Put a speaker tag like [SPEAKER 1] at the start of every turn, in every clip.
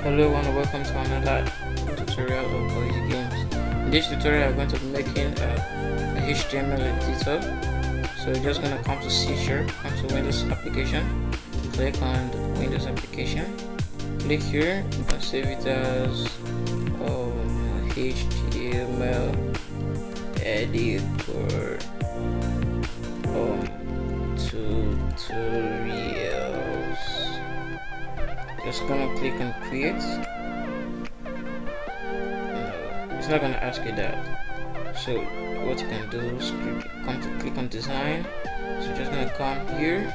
[SPEAKER 1] Hello everyone and welcome to another tutorial of Easy Games. In this tutorial I'm going to be making a HTML editor. So you're just going to come to C#, come to Windows application, click on Windows application, click here, you can save it as HTML editor tutorials. Just gonna click on create. No, it's not gonna ask you that. So what you can do is come to click on design. So just gonna come here,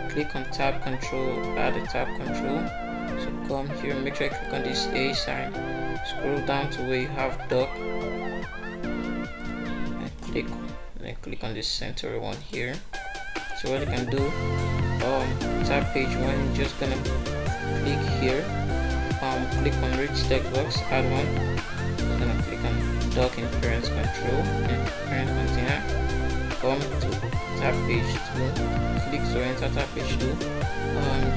[SPEAKER 1] click on tab control, add a tab control. So come here, make sure you click on this A sign, scroll down to where you have dock, and click on this center one here. So what you can do, tab page 1, you're just gonna click here, click on rich text box, add one. I'm gonna click on dock in parent control and parent container. Come to tab page 2, click to enter tab page 2. You're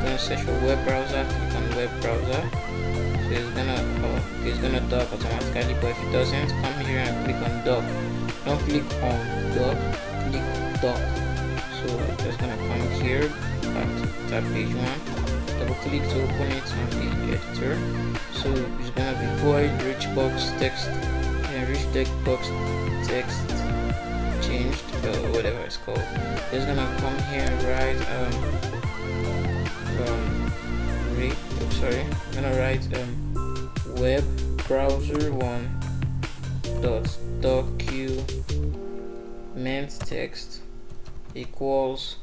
[SPEAKER 1] gonna search for web browser, click on web browser. So it's gonna dock automatically, but if it doesn't, come here and click on dock. Don't click on dock, click dock. So just gonna come here, back to tab page 1, double click to open it on the editor. So it's gonna be void rich box text and rich text box text changed, whatever it's called. Just gonna come here and write I'm gonna write web browser 1 dot document text equals,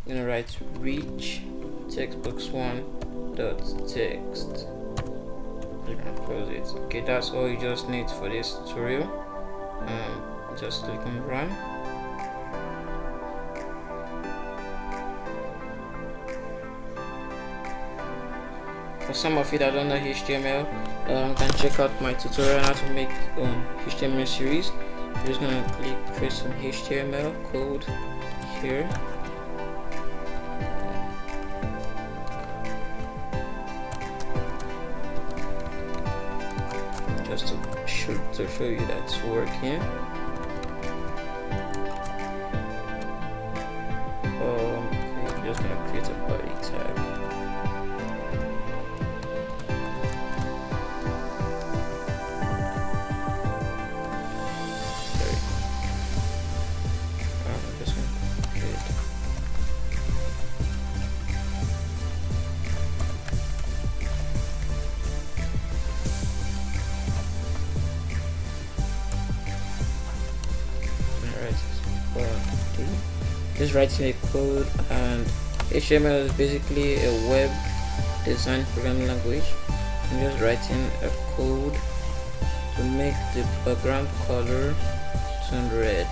[SPEAKER 1] I'm gonna write rich textbox 1 dot text. You can close it. Okay, that's all you just need for this tutorial. Just click on run. For some of you that don't know HTML, you can check out my tutorial on how to make HTML series. I'm just gonna create some HTML code here. Just to show you that's working. I'm just gonna create a body tag. Just writing a code, and HTML is basically a web design programming language. I'm just writing a code to make the background color turn red.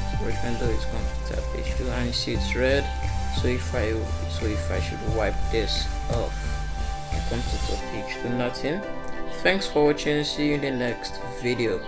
[SPEAKER 1] So what you can do is come to tab page 2 and you see it's red. So if I should wipe this off, I come to top page 2, nothing. Thanks for watching. See you in the next video.